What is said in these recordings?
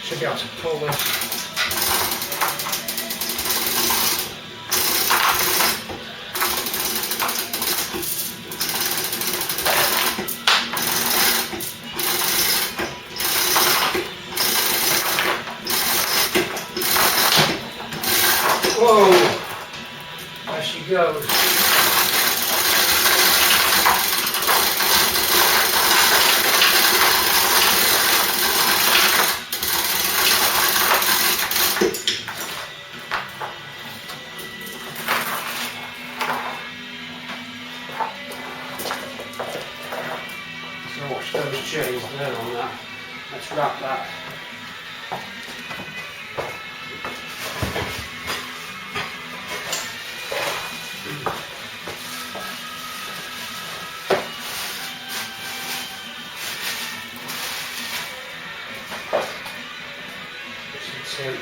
Should be able to pull this. Whoa! There she goes. So watch those chains there on that. Let's wrap that. Tape.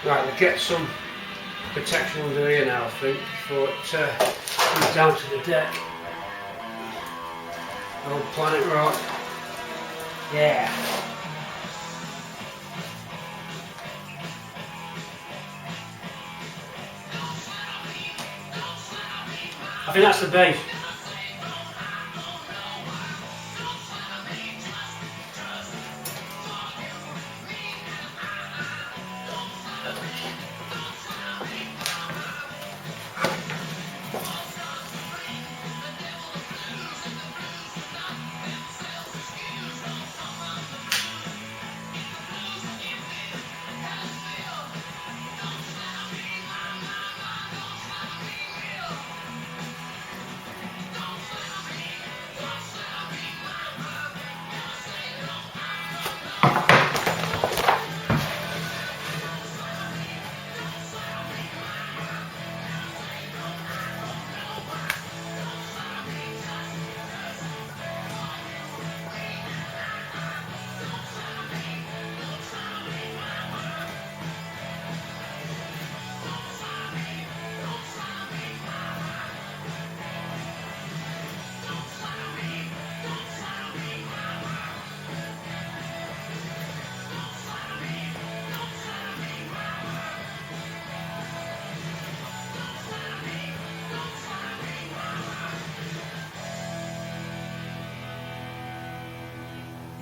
Right, we'll get some protection under here now, I think, before it comes down to the deck. Old Planet Rock. Yeah. I think that's the base.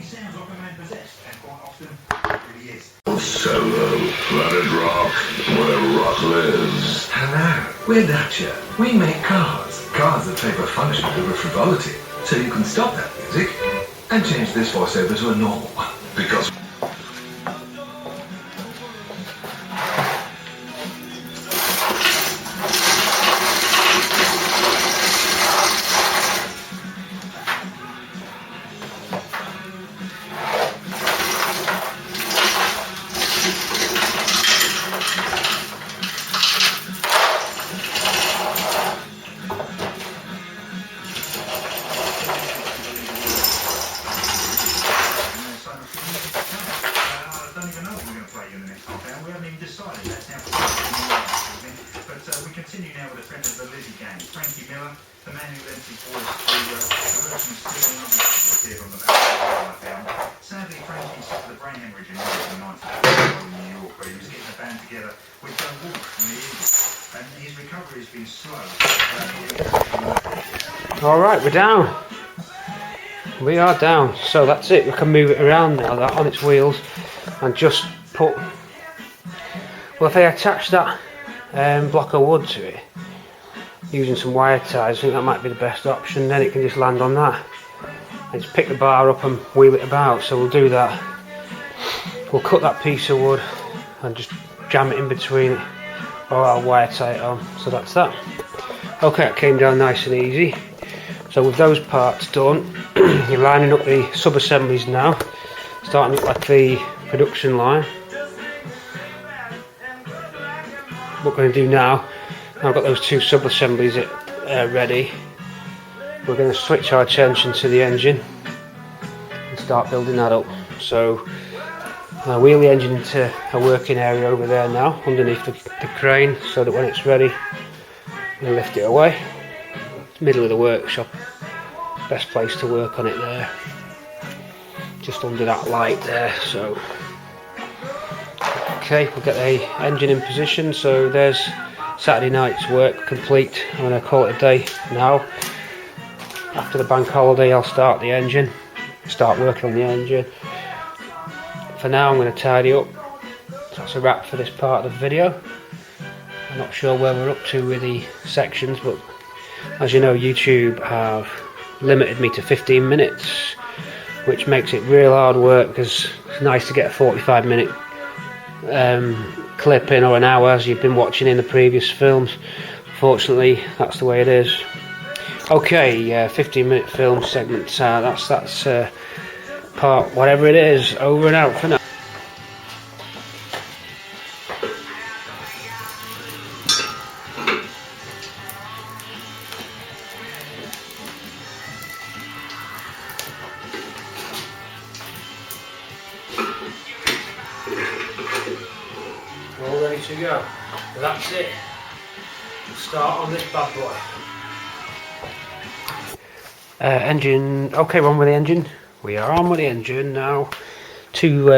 Sounds like a man possessed, and quite often really is. Solo, Planet Rock, where rock lives. Hello, we're Dacia. We make cars. Cars that favour function over frivolity. So you can stop that music and change this voiceover to a normal one. Because the man who lent his voice to the version still appeared on the back of the film. Sadly, Frankie suffered a brain hemorrhage in 1994 in New York, where he was getting a band together with Joe Walsh from the Eagles, and his recovery has been slow. Alright, we're down. We are down, so that's it. We can move it around now, that on its wheels, and just put, well, if I attach that block of wood to it using some wire ties, I think that might be the best option. Then it can just land on that and just pick the bar up and wheel it about. So we'll do that we'll cut that piece of wood and just jam it in between it, or I'll wire tie it on. So that's that. Okay, it came down nice and easy. So with those parts done, you're lining up the sub-assemblies now, starting up like the production line. What we're going to do now, I've got those two sub-assemblies ready. We're going to switch our attention to the engine and start building that up. So I'll wheel the engine into a working area over there now, underneath the crane, so that when it's ready, we'll lift it away. Middle of the workshop, best place to work on it there, just under that light there. So okay, we'll get the engine in position. So there's Saturday night's work complete. I'm going to call it a day now. After the bank holiday, I'll start the engine, start working on the engine. For now, I'm going to tidy up. So that's a wrap for this part of the video. I'm not sure where we're up to with the sections, but as you know, YouTube have limited me to 15 minutes, which makes it real hard work, because it's nice to get a 45-minute clip in, or an hour as you've been watching in the previous films. Fortunately, that's the way it is. Okay, 15-minute film segment, that's part whatever it is, over and out for now. All ready to go. That's it. We'll start on this bad boy. Engine. Okay, we're on with the engine. We are on with the engine now. Two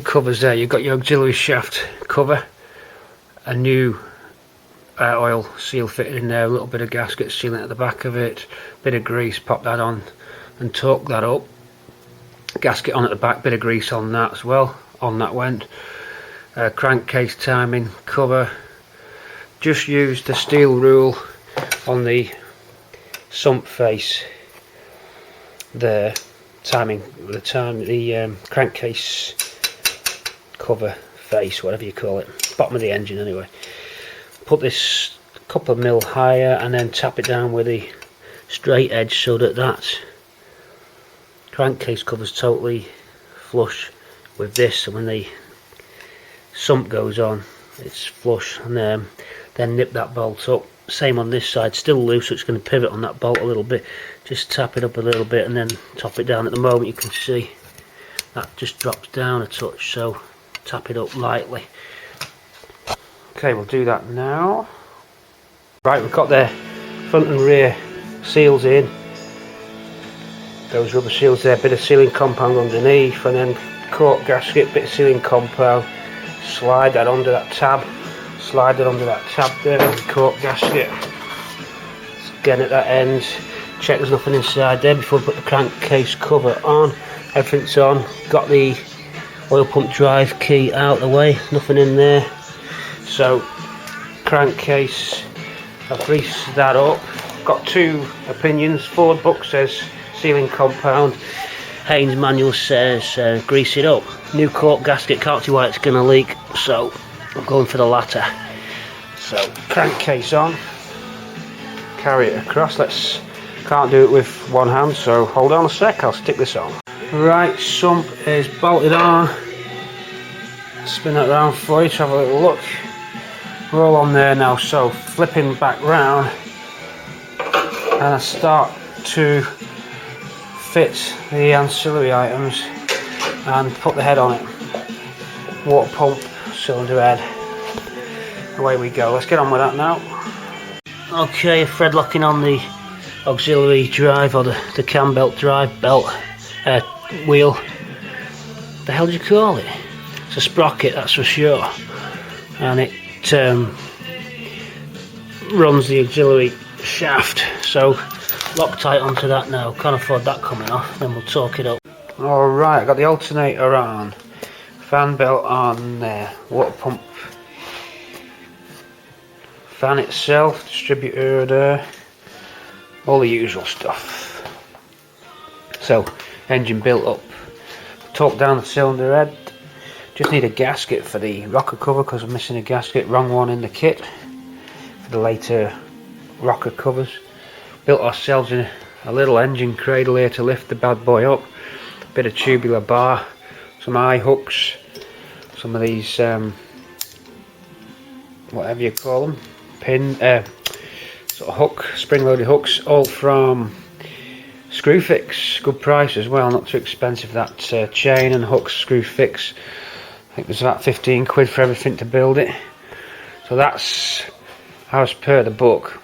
covers there. You've got your auxiliary shaft cover, a new oil seal fitted in there, a little bit of gasket sealant at the back of it, bit of grease. Pop that on and torque that up. Gasket on at the back, bit of grease on that as well. On that went. Crankcase timing cover. Just used the steel rule on the sump face there, the crankcase cover face, whatever you call it, bottom of the engine anyway. Put this a couple of mil higher and then tap it down with the straight edge so that that crankcase cover's totally flush with this, and when the sump goes on it's flush, and then nip that bolt up. Same on this side, still loose, so it's going to pivot on that bolt a little bit. Just tap it up a little bit and then top it down. At the moment you can see that just drops down a touch, so tap it up lightly. Okay, we'll do that now. Right, we've got the front and rear seals in. Those rubber seals there, bit of sealing compound underneath, and then cork gasket, bit of sealing compound. Slide that under that tab. Slide it under that tab there, cork gasket. Again at that end, check there's nothing inside there before we put the crankcase cover on. Everything's on. Got the oil pump drive key out of the way, nothing in there. So crankcase, I've greased that up. Got two opinions. Ford book says sealing compound, Haynes manual says grease it up. New cork gasket, can't see why it's going to leak, so I'm going for the latter. So crankcase on, carry it across. Can't do it with one hand, so hold on a sec, I'll stick this on. Right, sump is bolted on. Spin that round for you to have a little look. We're all on there now, so flipping back round, and I start to fit the ancillary items and put the head on it. Water pump, cylinder head. Away we go. Let's get on with that now. Okay, thread locking on the auxiliary drive, or the cam belt drive wheel. The hell do you call it? It's a sprocket, that's for sure. And it runs the auxiliary shaft. So Loctite onto that now. Can't afford that coming off. Then we'll torque it up. Alright, I got the alternator on, fan belt on there, water pump, fan itself, distributor there, all the usual stuff. So engine built up, torque down the cylinder head, Just need a gasket for the rocker cover because I'm missing a gasket, wrong one in the kit for the later rocker covers. Built ourselves a little engine cradle here to lift the bad boy up. Bit of tubular bar, some eye hooks, some of these whatever you call them, pin sort of hook, spring-loaded hooks, all from Screwfix. Good price as well, not too expensive. That chain and hooks, Screwfix. I think it was about 15 quid for everything to build it. So that's as per the book.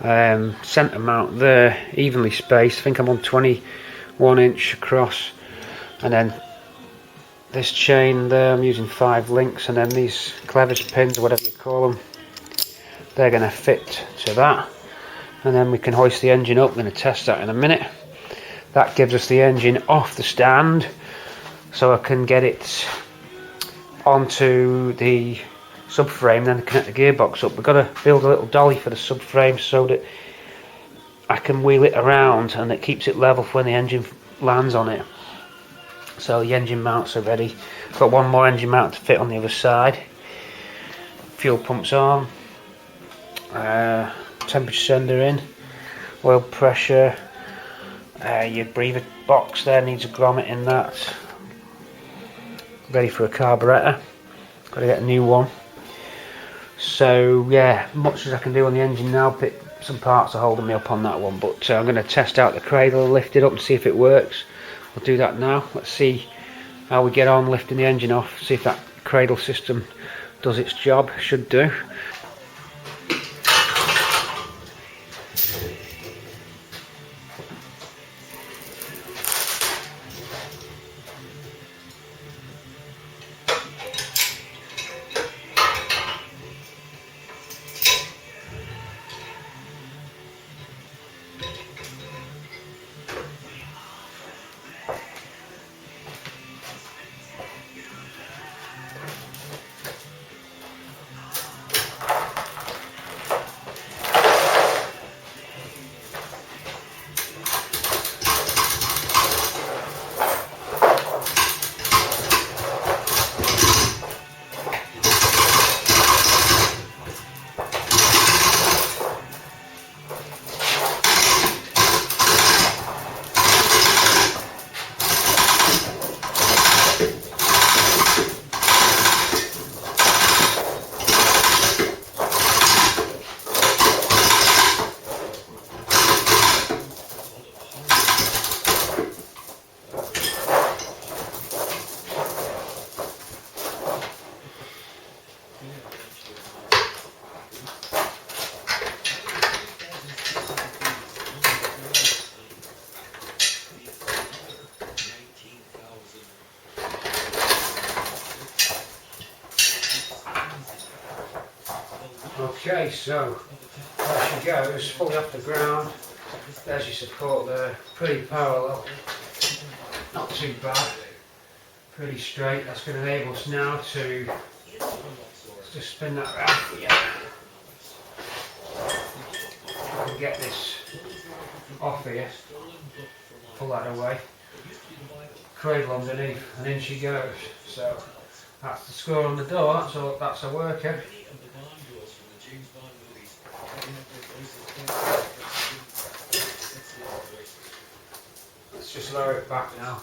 Centre mount there, evenly spaced. I think I'm on 21 inch across, and then this chain there I'm using 5 links, and then these clevis pins, whatever you call them, they're going to fit to that, and then we can hoist the engine up. I'm going to test that in a minute. That gives us the engine off the stand, so I can get it onto the subframe, then connect the gearbox up. We've got to build a little dolly for the subframe so that I can wheel it around and it keeps it level when the engine lands on it. So the engine mounts are ready. Got one more engine mount to fit on the other side. Fuel pumps on, temperature sender in, oil pressure, your breather box there needs a grommet in that. Ready for a carburetor, got to get a new one. So yeah, much as I can do on the engine now. Some parts are holding me up on that one, but I'm going to test out the cradle, lift it up and see if it works. I'll do that now. Let's see how we get on lifting the engine off, see if that cradle system does its job. Should do. Okay, so there she goes, fully off the ground. There's your support there, pretty parallel, not too bad, pretty straight. That's going to enable us now to just spin that around for you. I can get this off here, pull that away, cradle underneath, and in she goes. So that's the score on the door, that's a worker. Let's just lower it back now.